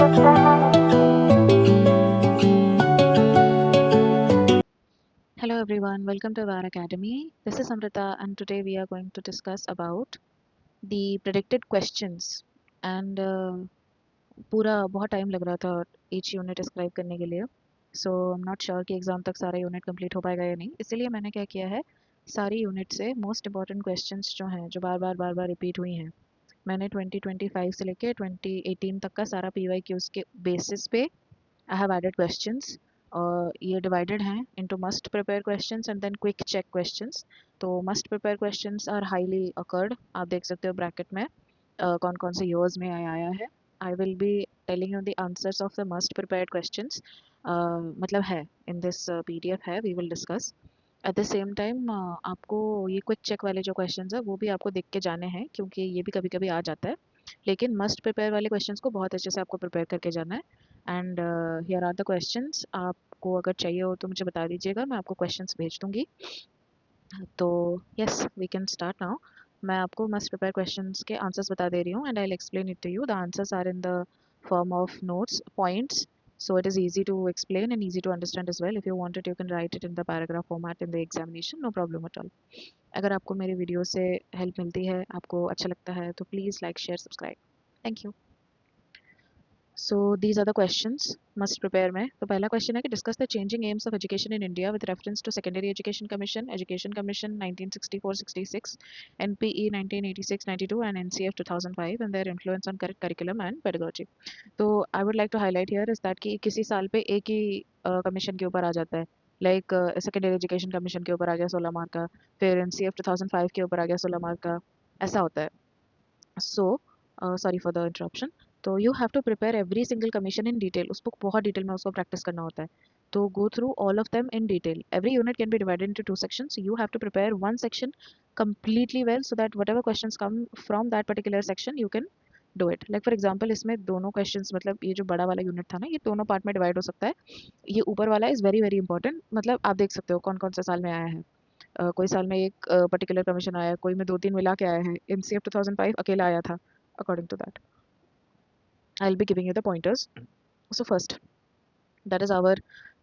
Hello everyone, welcome to our academy. This is Amrita and today we are going to discuss about the predicted questions and पूरा बहुत time लग रहा था each unit describe करने के लिए, सो I am not sure कि exam तक सारा यूनिट कंप्लीट हो पाएगा या नहीं, इसीलिए मैंने क्या किया है, सारी यूनिट से मोस्ट इंपॉर्टेंट क्वेश्चंस जो हैं जो बार बार रिपीट हुई हैं, मैंने 2025 से लेके 2018 तक का सारा PYQs के बेसिस पे I have added questions और ये डिवाइडेड हैं into must prepare questions and then quick check questions. तो must prepare questions are highly occurred, आप देख सकते हो ब्रैकेट में कौन कौन से ईयर्स में आया है। I will be telling you the answers of the must prepared questions, मतलब है इन दिस PDF है, we will discuss at the same time. आपको ये क्विक चेक वाले जो क्वेश्चंस है वो भी आपको देख के जाने हैं क्योंकि ये भी कभी कभी आ जाता है, लेकिन मस्ट प्रिपेयर वाले क्वेश्चंस को बहुत अच्छे से आपको प्रिपेयर करके जाना है। And here are the questions, आपको अगर चाहिए हो तो मुझे बता दीजिएगा, मैं आपको क्वेश्चंस भेज दूंगी। तो yes, we can start now. मैं आपको मस्ट प्रिपेयर क्वेश्चंस के आंसर्स बता दे रही हूँ and I will explain it to you. The answers are in the form of notes points, so it is easy to explain and easy to understand as well. If you want it you can write it in the paragraph format in the examination, no problem at all. अगर आपको मेरी video से help मिलती है, आपको अच्छा लगता है तो please like share subscribe, thank you. So these are the questions must prepare में। तो पहला क्वेश्चन है कि discuss the changing aims of education in India with reference to secondary education commission 1964-66, NPE 1986-92 and NCF 2005 and their influence on correct curriculum and pedagogy. तो I would like to highlight here is that कि किसी साल पे एक ही commission के ऊपर आ जाता है, लाइक सेकेंडरी एजुकेशन कमीशन के ऊपर आ गया 16 मार्क का, फिर NCF 2005 के ऊपर आ गया 16 मार्क का, ऐसा होता है। So sorry for the interruption. तो you have to prepare every single commission in detail, उसको बहुत डिटेल में उसको प्रैक्टिस करना होता है। तो go through all of them in detail. Every unit can be divided into 2 sections, you have to prepare one section completely well so that whatever questions come from that particular section you can do it. Like for example इसमें दोनों questions, मतलब ये जो बड़ा वाला unit था ना, ये दोनों पार्ट में डिवाइड हो सकता है। ये ऊपर वाला इज़ वेरी वेरी इंपॉर्टेंट, मतलब आप देख सकते हो कौन कौन सा साल में आया है। कोई साल में एक पर्टिकुलर कमीशन आया है, कोई में 2-3 मिला के आया है। NCF 2005 अकेला आया था, according to that I will be giving you the pointers. So first, that is our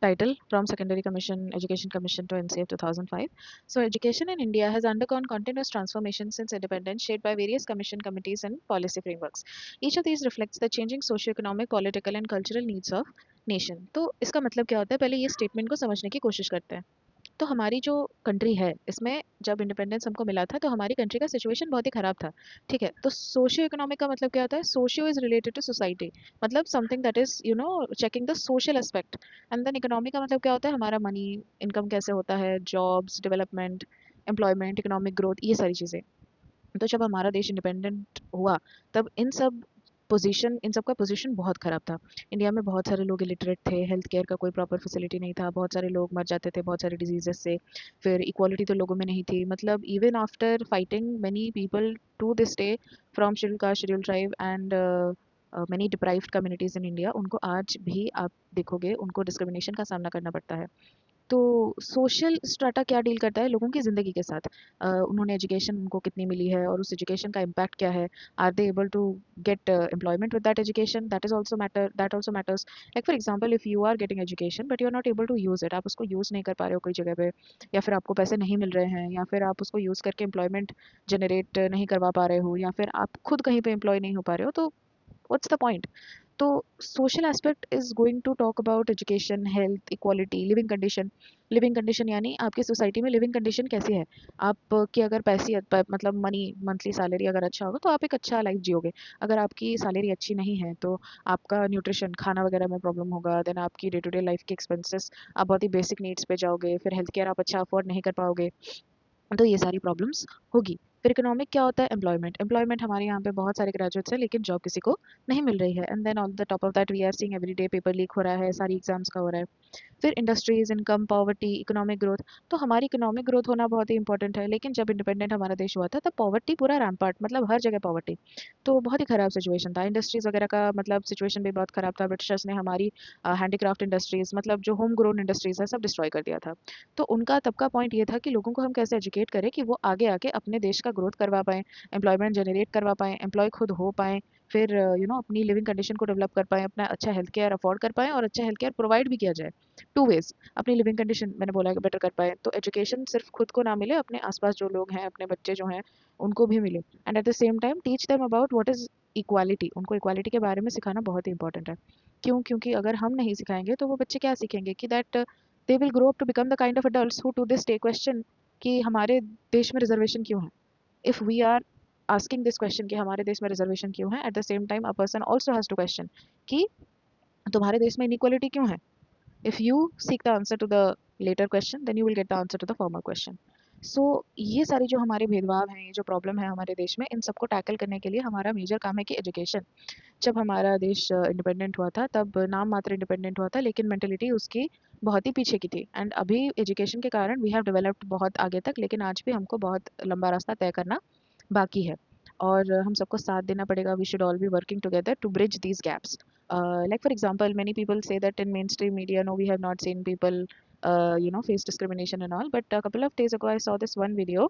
title, from secondary commission education commission to NCF 2005. So education in India has undergone continuous transformation since independence, shaped by various commission committees and policy frameworks. Each of these reflects the changing socio-economic, political and cultural needs of nation. तो इसका मतलब क्या होता है, पहले ये statement को समझने की कोशिश करते हैं। तो हमारी जो कंट्री है, इसमें जब इंडिपेंडेंस हमको मिला था तो हमारी कंट्री का सिचुएशन बहुत ही ख़राब था, ठीक है। तो सोशियो इकोनॉमिक का मतलब क्या होता है, socio is related to society, मतलब something that is checking the social aspect. And then economic का मतलब क्या होता है, हमारा मनी इनकम कैसे होता है, jobs, development, employment, economic growth, ये सारी चीज़ें। तो जब हमारा देश इंडिपेंडेंट हुआ तब इन सब का पोजीशन बहुत ख़राब था। इंडिया में बहुत सारे लोग इलिटरेट थे, हेल्थ केयर का कोई प्रॉपर फैसिलिटी नहीं था, बहुत सारे लोग मर जाते थे बहुत सारे डिजीज़ेज़ से, फिर इक्वालिटी तो लोगों में नहीं थी। मतलब even after fighting many people to this day from schedule caste, schedule tribe and many deprived communities in India, उनको आज भी आप देखोगे उनको डिस्क्रिमिनेशन का सामना करना पड़ता है। तो सोशल स्ट्राटा क्या डील करता है लोगों की ज़िंदगी के साथ, उन्होंने एजुकेशन उनको कितनी मिली है और उस एजुकेशन का इम्पैक्ट क्या है, are they able to get employment with that education, that also matters. Like for example if you are getting education but you are not able to use it, आप उसको यूज़ नहीं कर पा रहे हो कोई जगह पे, या फिर आपको पैसे नहीं मिल रहे हैं, या फिर आप उसको यूज़ करके एम्प्लॉयमेंट जनरेट नहीं करवा पा रहे हो, या फिर आप खुद कहीं पे एम्प्लॉय नहीं हो पा रहे हो, तो व्हाट्स द पॉइंट। तो social aspect is going to talk about education, health, equality, living condition. Living condition यानी आपकी सोसाइटी में लिविंग कंडीशन कैसी है, आपकी अगर मतलब मनी, मंथली सैलरी अगर अच्छा होगा तो आप एक अच्छा लाइफ जियोगे। अगर आपकी सैलरी अच्छी नहीं है तो आपका न्यूट्रिशन, खाना वगैरह में प्रॉब्लम होगा, देन आपकी डे टू डे लाइफ के एक्सपेंसेस, आप बहुत ही बेसिक नीड्स पे जाओगे, फिर हेल्थ केयर आप अच्छा अफोर्ड नहीं कर पाओगे, तो ये सारी प्रॉब्लम्स होगी। फिर इकोनॉमिक क्या होता है, एम्प्लॉयमेंट। एम्प्लॉयमेंट हमारे यहाँ पे बहुत सारे ग्रेजुएट्स हैं लेकिन जॉब किसी को नहीं मिल रही है, and then on the top of that we are seeing everyday paper leak हो रहा है, सारी एग्जाम्स का हो रहा है। फिर industries, income, poverty, economic growth. तो हमारी इकोनॉमिक ग्रोथ होना बहुत ही इंपॉर्टेंट है, लेकिन जब इंडिपेंडेंट हमारा देश हुआ था तब पॉवर्टी पूरा रैम्पार्ट, मतलब हर जगह पॉवर्टी। तो बहुत ही ख़राब सिचुएशन था, इंडस्ट्रीज़ वगैरह का मतलब सिचुएशन भी बहुत ख़राब था। ब्रिटिशर्स ने हमारी हैंडीक्राफ्ट इंडस्ट्रीज़, मतलब जो होम ग्रोन इंडस्ट्रीज़ है, सब डिस्ट्रॉय कर दिया था। तो उनका तब का पॉइंट ये था कि लोगों को हम कैसे एजुकेट करें कि वो आगे आके अपने देश का ग्रोथ करवा पाएँ, एम्प्लॉयमेंट जनरेट करवा पाएँ, एम्प्लॉय खुद हो पाएँ, फिर अपनी लिविंग कंडीशन को डेवलप कर पाएँ, अपना अच्छा हेल्थ केयर अफोर्ड कर पाएँ और अच्छा हेल्थ केयर प्रोवाइड भी किया जाए। टू वेज़, अपनी लिविंग कंडीशन मैंने बोला कि बेटर कर पाएँ, तो एजुकेशन सिर्फ खुद को ना मिले, अपने आस-पास जो लोग हैं, अपने बच्चे जो हैं, उनको भी मिले। And at the same time teach them about what is equality. उनको इक्वालिटी के बारे में सिखाना बहुत ही इंपॉर्टेंट है। क्यों? क्योंकि अगर हम नहीं सिखाएँगे तो वो बच्चे क्या सीखेंगे कि that they will grow up to become the kind of adults who to this day question कि हमारे देश में रिजर्वेशन क्यों है? If we are asking this question कि हमारे देश में रिजर्वेशन क्यों है, at the same time a person also has to question कि तुम्हारे देश में inequality क्यों है? If you seek the answer to the later question, then you will get the answer to the former question. So ये सारी जो हमारे भेदभाव हैं, ये जो प्रॉब्लम है हमारे देश में, इन सबको टैकल करने के लिए हमारा मेजर काम है कि एजुकेशन। जब हमारा देश इंडिपेंडेंट हुआ था तब नाम मात्र इंडिपेंडेंट हुआ था, लेकिन मेंटेलिटी उसकी बहुत ही पीछे की थी। एंड अभी एजुकेशन के कारण वी हैव डेवलप्ड बहुत आगे तक, लेकिन आज भी हमको बहुत लंबा रास्ता तय करना बाकी है और हम सबको साथ देना पड़ेगा। We should all be working together to bridge these gaps. Like for example, many people say that in mainstream media, no, we have not seen people face discrimination and all, but a couple of days ago I saw this one video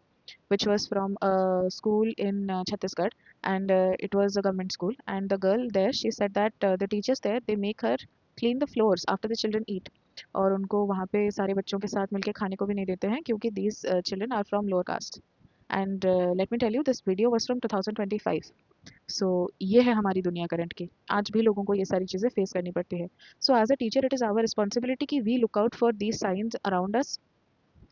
which was from a school in Chhattisgarh, and it was a government school, and the girl there, she said that the teachers there, they make her clean the floors after the children eat, और उनको वहाँ पे सारे बच्चों के साथ मिलके खाने को भी नहीं देते हैं क्योंकि these children are from lower caste. And let me tell you, this video was from 2025. सो ये है हमारी दुनिया करंट की। आज भी लोगों को ये सारी चीज़ें फेस करनी पड़ती है। So as a teacher it is our responsibility कि we look out for these signs around us.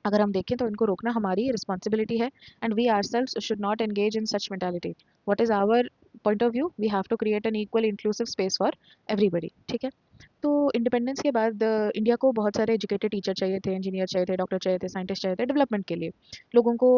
अगर हम देखें तो इनको रोकना हमारी रिस्पॉन्सिबिलिटी है, and we ourselves should not engage in such mentality. What is our point of view? We have to create an equal inclusive space for everybody. ठीक है। तो इंडिपेंडेंस के बाद इंडिया को बहुत सारे एजुकेटेड टीचर चाहिए थे, इंजीनियर चाहिए थे, डॉक्टर चाहिए थे, साइंटिस्ट चाहिए थे डेवलपमेंट के लिए। लोगों को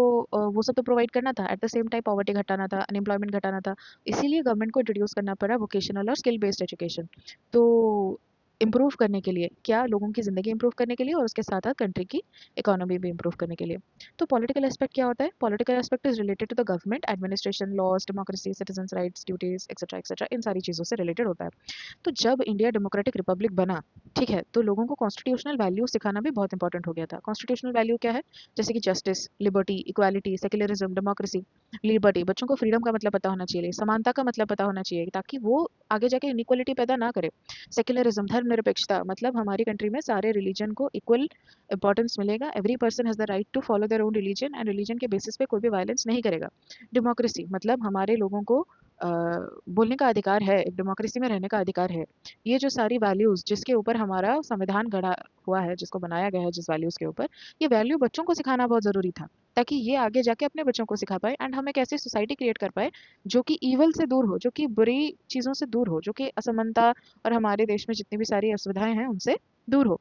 वो सब तो प्रोवाइड करना था, eight the same time poverty घटाना था, अनएम्प्लॉयमेंट घटाना था। इसीलिए गवर्नमेंट को इंट्रोड्यूस करना पड़ा वोकेशनल और स्किल बेस्ड एजुकेशन। तो इम्प्रूव करने के लिए, क्या लोगों की ज़िंदगी इम्प्रूव करने के लिए और उसके साथ साथ कंट्री की इकोनॉमी भी इम्प्रूव करने के लिए। तो पॉलिटिकल एस्पेक्ट क्या होता है? Political aspect is related to the government, administration, laws, democracy, citizens rights, duties etcetera, इन सारी चीज़ों से रिलेटेड होता है। तो जब इंडिया डेमोक्रेटिक रिपब्लिक बना, ठीक है, तो लोगों को कॉन्स्टिट्यूशनल वैल्यू सिखाना भी बहुत इंपॉर्टेंट हो गया था। कॉन्स्टिट्यूशनल वैल्यू क्या है? जैसे कि justice, liberty, equality, secularism, democracy. Liberty, बच्चों को फ्रीडम का मतलब पता होना चाहिए, समानता का मतलब पता होना चाहिए, ताकि वो आगे जाके इनइक्वालिटी पैदा ना करे। सेक्युलरिज्म, धर्मनिरपेक्षता, मतलब हमारी कंट्री में सारे रिलीजन को इक्वल इंपॉर्टेंस मिलेगा। Every person has the right to follow their own religion, and religion के बेसिस पे कोई भी वायलेंस नहीं करेगा। डेमोक्रेसी, मतलब हमारे लोगों को बोलने का अधिकार है, एक डेमोक्रेसी में रहने का अधिकार है। ये जो सारी वैल्यूज़ जिसके ऊपर हमारा संविधान गढ़ा हुआ है, जिसको बनाया गया है जिस वैल्यूज़ के ऊपर, ये वैल्यू बच्चों को सिखाना बहुत ज़रूरी था, ताकि ये आगे जाके अपने बच्चों को सिखा पाए, एंड हम एक ऐसी सोसाइटी क्रिएट कर पाए जो कि ईवल से दूर हो, जो कि बुरी चीज़ों से दूर हो, जो कि असमानता और हमारे देश में जितनी भी सारी असुविधाएं हैं उनसे दूर हो।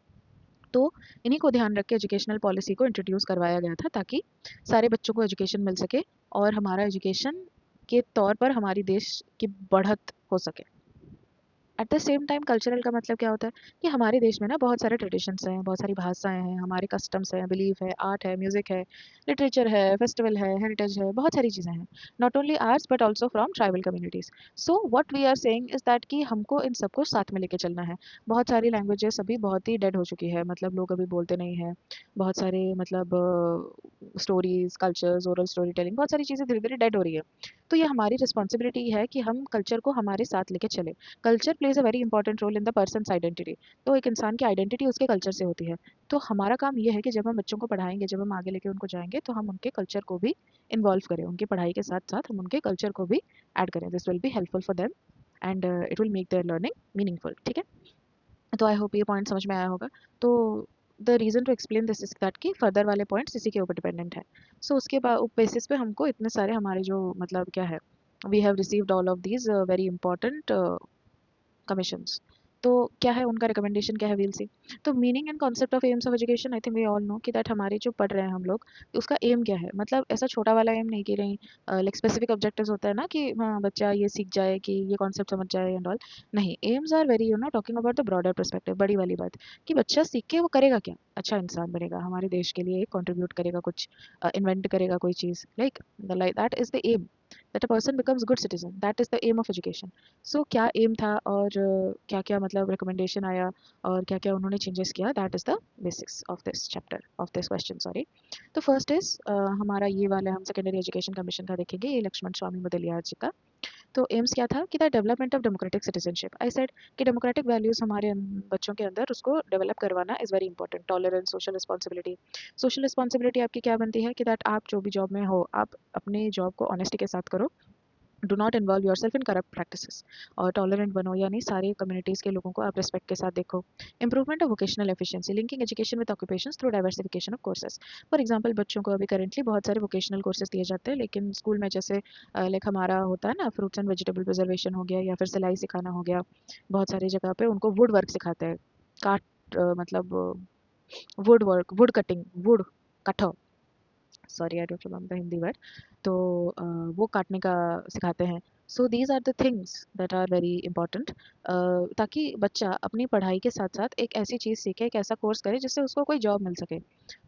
तो इन्हीं को ध्यान रख के एजुकेशनल पॉलिसी को इंट्रोड्यूस करवाया गया था, ताकि सारे बच्चों को एजुकेशन मिल सके और हमारा एजुकेशन के तौर पर हमारी देश की बढ़त हो सके। Eight the same time cultural का मतलब क्या होता है कि हमारे देश में ना बहुत सारे ट्रेडिशंस हैं, बहुत सारी भाषाएं हैं, हमारे कस्टम्स हैं, बिलीफ है, आर्ट है, म्यूजिक है, लिटरेचर है, फेस्टिवल है, हेरिटेज है, बहुत सारी चीज़ें हैं। Not only arts but also from tribal communities. So what we are saying is that कि हमको इन सबको साथ में लेके चलना है। बहुत सारी लैंग्वेजेस अभी बहुत ही डेड हो चुकी है, मतलब लोग अभी बोलते नहीं हैं। बहुत सारे मतलब stories, cultures, oral story telling, बहुत सारी चीज़ें धीरे धीरे डेड हो रही है। तो ये हमारी रिस्पॉन्सिबिलिटी है कि हम कल्चर को हमारे साथ लेके चले। Culture plays a very important role in the person's identity. तो एक इंसान की आइडेंटिटी उसके कल्चर से होती है। तो हमारा काम ये है कि जब हम बच्चों को पढ़ाएंगे, जब हम आगे लेके उनको जाएंगे, तो हम उनके कल्चर को भी इन्वॉल्व करें, उनकी पढ़ाई के साथ साथ हम उनके कल्चर को भी ऐड करें। This will be helpful for them, and it will make their learning meaningful. ठीक है। तो आई होप ये पॉइंट समझ में आया होगा। तो the reason to explain this is that कि फर्दर वाले पॉइंट्स इसी के ऊपर डिपेंडेंट है। सो उसके बेसिस पे हमको इतने सारे हमारे जो मतलब क्या है, we have received all of these very important commissions. तो क्या है उनका रिकमेंडेशन, क्या है, वील सी। तो meaning and concept of aims of education, I think we all know कि दैट हमारे जो पढ़ रहे हैं हम लोग, उसका एम क्या है। मतलब ऐसा छोटा वाला एम नहीं कि नहीं, लाइक स्पेसिफिक ऑब्जेक्टिव्स होता है ना कि हाँ बच्चा ये सीख जाए, कि ये कॉन्सेप्ट समझ जाए एंड ऑल। नहीं, aims are very talking about the broader perspective, बड़ी वाली बात कि बच्चा सीख के वो करेगा क्या, अच्छा इंसान बनेगा, हमारे देश के लिए कंट्रीब्यूट करेगा, कुछ इन्वेंट करेगा कोई चीज़, like that is the aim, that a person becomes good citizen, that is the aim of education. So क्या एम था और क्या क्या मतलब रिकमेंडेशन आया और क्या क्या उन्होंने चेंजेस किया, that is the basics of this chapter, of this question, sorry. तो फर्स्ट इज हमारा ये वाला हम सेकेंडरी एजुकेशन कमीशन का देखेंगे, ये लक्ष्मण स्वामी मुदलियार जी का। तो एम्स क्या था कि the development of democratic citizenship. I said कि डेमोक्रेटिक वैल्यूज़ हमारे बच्चों के अंदर उसको डेवलप करवाना is very important. Tolerance, social responsibility. Social responsibility आपकी क्या बनती है कि दैट आप जो भी जॉब में हो, आप अपने जॉब को ऑनेस्टी के साथ करो, do not involve your self in corrupt practices, और टॉलरेंट बनो, यानी सारे कम्युनिटीज़ के लोगों को आप रिस्पेक्ट के साथ देखो। Improvement of vocational efficiency, linking education with occupations through diversification of courses. For example बच्चों को अभी करेंटली बहुत सारे वोकेशनल कोर्सेज दिए जाते हैं, लेकिन स्कूल में जैसे लाइक हमारा होता है ना, फ्रूट्स एंड वेजिटेबल प्रिजर्वेशन हो गया, या फिर सिलाई सिखाना हो गया, बहुत सारी जगह पे उनको वुड वर्क सिखाते हैं। मतलब wood work, wood cutting, wood कटो, sorry I don't remember the Hindi word. तो वो काटने का सिखाते हैं। So these are the things that are very important, ताकि बच्चा अपनी पढ़ाई के साथ साथ एक ऐसी चीज़ सीखे, एक ऐसा कोर्स करे जिससे उसको कोई जॉब मिल सके,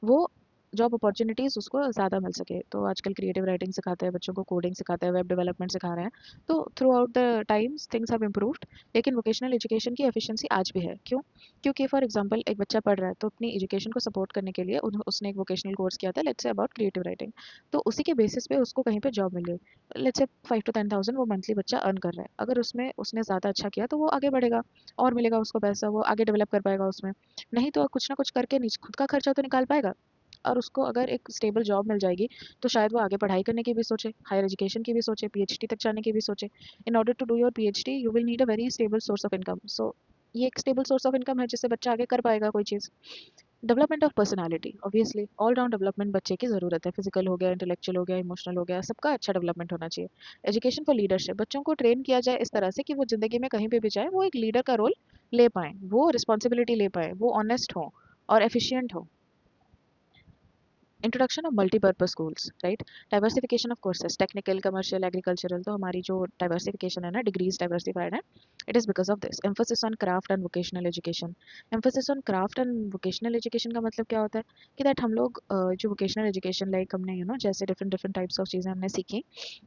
वो जॉब अपॉर्चुनिटीज़ उसको ज़्यादा मिल सके। तो आजकल क्रिएटिव राइटिंग सिखाते हैं बच्चों को, कोडिंग सिखाते हैं, वेब डेवलपमेंट सिखा रहे हैं। तो through out the times things have improved, लेकिन वोकेशनल एजुकेशन की एफिशिएंसी आज भी है। क्यों? क्योंकि फॉर एग्जांपल एक बच्चा पढ़ रहा है, तो अपनी एजुकेशन को सपोर्ट करने के लिए उसने एक वोकेशनल कोर्स किया था, let's say about creative writing. तो उसी के बेसिस पे उसको कहीं पे जॉब मिल गई, लेट्स से 5 to 10,000 वो मंथली बच्चा अर्न कर रहा है। अगर उसमें उसने ज़्यादा अच्छा किया तो वो आगे बढ़ेगा और मिलेगा उसको पैसा, वो आगे डेवलप कर पाएगा उसमें। नहीं तो कुछ ना कुछ करके खुद का खर्चा तो निकाल पाएगा, और उसको अगर एक स्टेबल जॉब मिल जाएगी तो शायद वो आगे पढ़ाई करने की भी सोचे, हायर एजुकेशन की भी सोचे, पीएचडी तक जाने की भी सोचे। In order to do your PhD you will need a very stable source of income. So ये एक स्टेबल सोर्स ऑफ इनकम है जिससे बच्चा आगे कर पाएगा कोई चीज़। Development of personality, obviously all round development बच्चे की ज़रूरत है। फिजिकल हो गया, इंटेलेक्चुअल हो गया, इमोशनल हो गया, सबका अच्छा डेवलपमेंट होना चाहिए। एजुकेशन फॉर लीडरशिप, बच्चों को ट्रेन किया जाए इस तरह से कि वो ज़िंदगी में कहीं पे भी जाए वो एक लीडर का रोल ले पाएँ, वो रिस्पॉन्सिबिलिटी ले पाएँ, वो ऑनेस्ट हो और एफिशिएंट हो। Introduction of multipurpose schools, right. Diversification of courses, technical, commercial, agricultural, तो हमारी जो डाइवर्सिफिकेशन है ना, डिग्रीज डाइवर्सिफाइड है, it is because of this. Emphasis on craft and vocational education. Emphasis on craft and vocational education का मतलब क्या होता है कि दैट हम लोग जो वोकेशनल एजुकेशन लाइक हमने जैसे डिफरेंट डिफरेंट टाइप्स ऑफ चीज़ें हमने सीखी,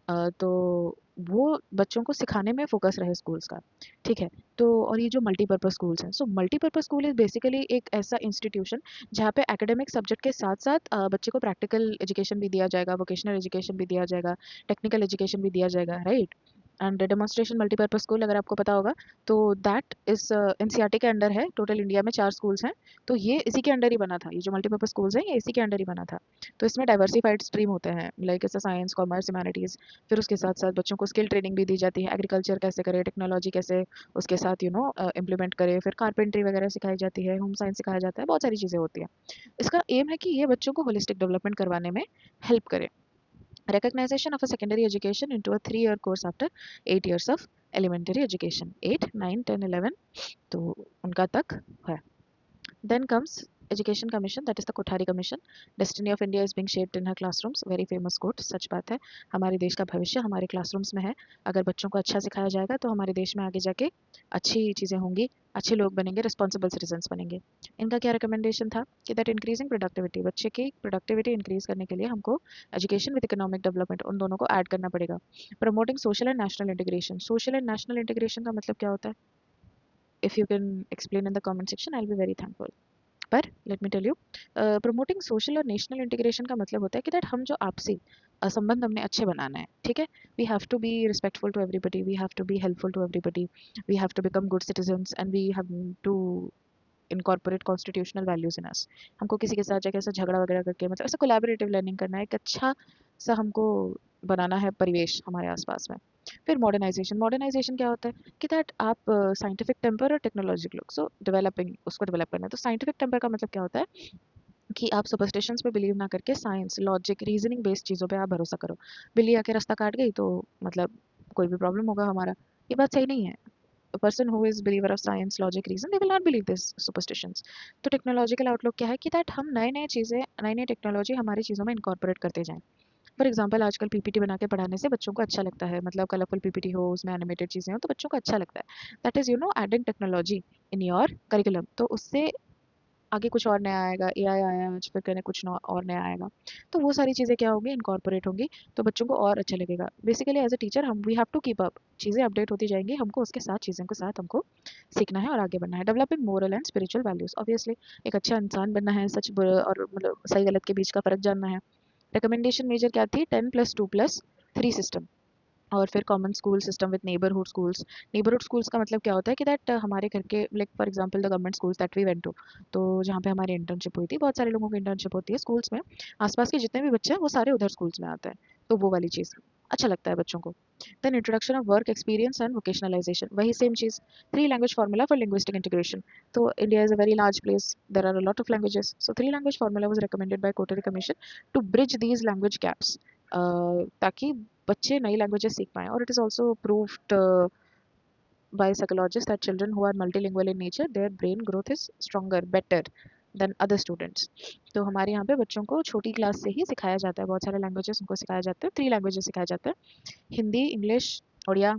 तो वो बच्चों को सिखाने में फोकस रहे स्कूल्स का, ठीक है। तो और ये जो मल्टीपर्पज स्कूल्स हैं, सो मल्टीपर्पज स्कूल इज़ बेसिकली एक ऐसा इंस्टीट्यूशन जहाँ पे एकेडमिक सब्जेक्ट के साथ साथ बच्चे को प्रैक्टिकल एजुकेशन भी दिया जाएगा, वोकेशनल एजुकेशन भी दिया जाएगा, टेक्निकल एजुकेशन भी दिया जाएगा, right. And demonstration multipurpose school अगर आपको पता होगा तो दैट इस एनसीईआरटी के अंडर है। टोटल इंडिया में 4 स्कूल्स हैं, तो ये इसी के अंडर ही बना था। ये जो मल्टीपर्पज स्कूल्स हैं ये इसी के अंडर ही बना था। तो इसमें डाइवर्सिफाइड स्ट्रीम होते हैं, लाइक ऐसा साइंस, कॉमर्स, ह्यूमैनिटीज़। फिर उसके साथ साथ बच्चों को स्किल ट्रेनिंग भी दी जाती है, एग्रीकल्चर कैसे करे, टेक्नोलॉजी कैसे उसके साथ इम्प्लीमेंट करे, फिर कारपेंट्री वगैरह सिखाई जाती है, होम साइंस सिखाया जाता है, बहुत सारी चीज़ें होती हैं। इसका एम है कि ये बच्चों को होलिस्टिक डेवलपमेंट करवाने में हेल्प करे। Recognition of a secondary education into a 3-year course after 8 years of elementary education, 8, 9, 10, 11, तो उनका तक है। Then comes Education Commission, that is the Kothari Commission. Destiny of India is being shaped in her classrooms. Very famous quote, सच बात है। हमारे देश का भविष्य हमारे क्लासरूम्स में है। अगर बच्चों को अच्छा सिखाया जाएगा तो हमारे देश में आगे जाके अच्छी चीज़ें होंगी, अच्छे लोग बनेंगे, रिस्पॉन्सिबल सिटीजन्स बनेंगे। इनका क्या रिकमेंडेशन था कि दैट इंक्रीजिंग प्रोडक्टिविटी, बच्चे की प्रोडक्टिविटी इंक्रीज करने के लिए हमको एजुकेशन विद इकोनॉमिक डेवलपमेंट उन दोनों को ऐड करना पड़ेगा। Promoting social and national integration, social and national integration का मतलब क्या होता है? If you can explain in the comment section, I will be very thankful. पर let me tell you, promoting social और नेशनल इंटीग्रेशन का मतलब होता है कि दैट हम जो आपसी संबंध हमने अच्छे बनाना है, ठीक है। We have to be respectful to everybody, we have to be helpful to everybody, we have to become good citizens, and we have to incorporate constitutional values in us. हमको किसी के साथ जाके ऐसा झगड़ा वगैरह करके, मतलब ऐसा कोलैबोरेटिव लर्निंग करना है, एक अच्छा सा हमको बनाना है परिवेश हमारे आसपास में। फिर मॉडर्नाइजेशन, मॉडर्नाइजेशन क्या होता है कि दैट आप साइंटिफिक टेम्पर और टेक्नोलॉजिकल, सो डेवलपिंग उसको डेवलप करना है। तो साइंटिफिक टेम्पर का मतलब क्या होता है कि आप सुपरस्टिशंस पे बिलीव ना करके साइंस, लॉजिक, रीजनिंग बेस्ड चीज़ों पे आप भरोसा करो। बिल्ली आके रास्ता काट गई तो मतलब कोई भी प्रॉब्लम होगा हमारा, ये बात सही नहीं है। A person who is believer of science, logic, reason, they will not believe this superstitions. तो टेक्नोलॉजिकल आउटलुक क्या है कि दैट हम नए नए चीज़ें, नई नई टेक्नोलॉजी हमारी चीज़ों में इनकॉर्पोरेट करते जाएं। फॉर एग्जाम्पल आजकल पीपीटी बना के पढ़ाने से बच्चों को अच्छा लगता है, मतलब कलरफुल पीपीटी हो, उसमें एनिमेटेड चीज़ें हो तो बच्चों को अच्छा लगता है। That is adding technology in your curriculum. तो उससे आगे कुछ और नया आएगा, एआई आया आज, फिर कहने कुछ और नया आएगा, तो वो सारी चीज़ें क्या होंगी, इनकॉर्पोरेट होंगी, तो बच्चों को और अच्छा लगेगा। बेसिकली एज अ टीचर हम we have to keep up, चीज़ें अपडेट होती जाएंगी, हमको उसके साथ चीज़ों के साथ हमको सीखना है और आगे बढ़ना है। Developing moral and spiritual values, obviously एक अच्छा इंसान बनना है, सच बुरा और मतलब सही गलत के बीच का फ़र्क जानना है। रिकमेंडेशन मेजर क्या थी, 10+2+3 सिस्टम, और फिर common school system with neighbourhood schools. Neighbourhood schools का मतलब क्या होता है कि दैट हमारे घर के like for example the government schools that we went to, तो जहाँ पे हमारी इंटर्नशिप हुई थी, बहुत सारे लोगों की इंटर्नशिप होती है स्कूल्स में, आसपास के जितने भी बच्चे हैं वो सारे उधर स्कूल्स में आते हैं, तो वो वाली चीज़ अच्छा लगता है बच्चों को। Then introduction of work experience and vocationalisation, वही सेम चीज़। Three language formula for linguistic integration, तो India is a very large place, there are a lot of languages, so three language formula was recommended by Kothari commission to bridge these language gaps, ताकि बच्चे नई languages सीख पाएँ। और it is also proved by psychologists that children who are multilingual in nature, their brain growth is stronger, better than other students. तो हमारे यहाँ पे बच्चों को छोटी क्लास से ही सिखाया जाता है, बहुत सारे लैंग्वेजेस उनको सिखाया जाता है, थ्री लैंग्वेजेस सिखाए जाते हैं, Hindi, English, Odia,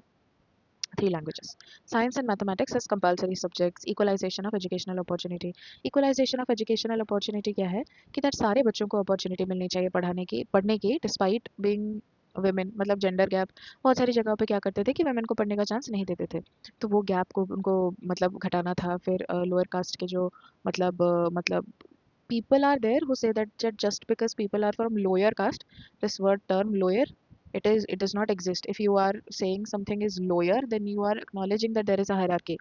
three languages. Science and mathematics as compulsory subjects. Equalization of educational opportunity. Equalization of educational opportunity क्या है कि दैट सारे बच्चों को अपॉर्चुनिटी मिलनी चाहिए पढ़ने की डिस्पाइट बीइंग वेमेन, मतलब जेंडर गैप। बहुत सारी जगहों पे क्या करते थे कि वेमेन को पढ़ने का चांस नहीं देते थे, तो वो गैप को उनको मतलब घटाना था। फिर लोअर कास्ट के जो मतलब people are there who say that just because people are from lower caste, this word term lower, it does not exist. If you are saying something is lower, then you are acknowledging that there is a hierarchy.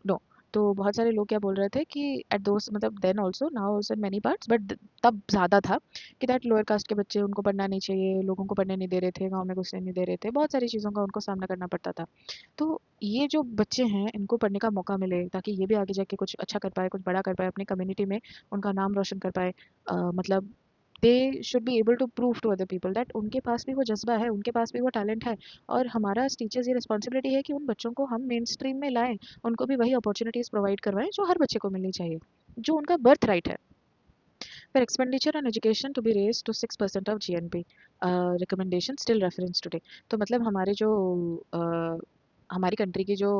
No. तो बहुत सारे लोग क्या बोल रहे थे कि at those मतलब then also now also in many parts, but तब ज़्यादा था कि दैट लोअर कास्ट के बच्चे, उनको पढ़ना नहीं चाहिए, लोगों को पढ़ने नहीं दे रहे थे, गांव में घुसने नहीं दे रहे थे, बहुत सारी चीज़ों का उनको सामना करना पड़ता था। तो ये जो बच्चे हैं इनको पढ़ने का मौका मिले ताकि ये भी आगे जाके कुछ अच्छा कर पाए, कुछ बड़ा कर पाए, अपनी कम्युनिटी में उनका नाम रोशन कर पाए, मतलब they should be able to prove to other people that उनके पास भी वो जज्बा है, उनके पास भी वो टैलेंट है। और हमारा एज टीचर्स ये रिस्पॉन्सिबिलिटी है कि उन बच्चों को हम मेन स्ट्रीम में लाएं, उनको भी वही अपॉर्चुनिटीज़ प्रोवाइड करवाएं जो हर बच्चे को मिलनी चाहिए, जो उनका बर्थ राइट है। फिर expenditure on education to be raise to 6% of GNP, recommendation still reference today. तो मतलब हमारे जो हमारी कंट्री की जो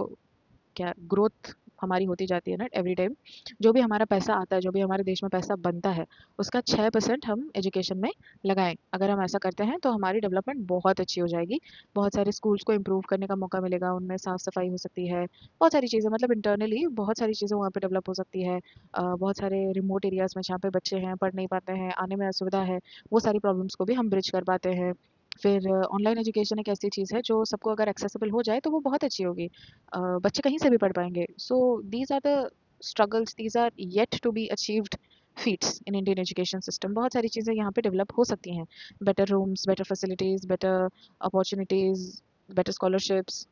क्या ग्रोथ हमारी होती जाती है ना एवरी टाइम, जो भी हमारा पैसा आता है, जो भी हमारे देश में पैसा बनता है, उसका 6% हम एजुकेशन में लगाएं। अगर हम ऐसा करते हैं तो हमारी डेवलपमेंट बहुत अच्छी हो जाएगी। बहुत सारे स्कूल्स को इम्प्रूव करने का मौका मिलेगा, उनमें साफ़ सफाई हो सकती है, बहुत सारी चीज़ें मतलब इंटरनली बहुत सारी चीज़ें वहाँ पे डेवलप हो सकती है। बहुत सारे रिमोट एरियाज़ में जहाँ पे बच्चे हैं, पढ़ नहीं पाते हैं, आने में असुविधा है, वो सारी प्रॉब्लम्स को भी हम ब्रिज कर पाते हैं। फिर ऑनलाइन एजुकेशन एक ऐसी चीज़ है जो सबको अगर एक्सेसिबल हो जाए तो वो बहुत अच्छी होगी, बच्चे कहीं से भी पढ़ पाएंगे। So these are the struggles, these are yet to be achieved feats in Indian education system. बहुत सारी चीज़ें यहाँ पे डेवलप हो सकती हैं, better rooms, better facilities, better opportunities, better scholarships.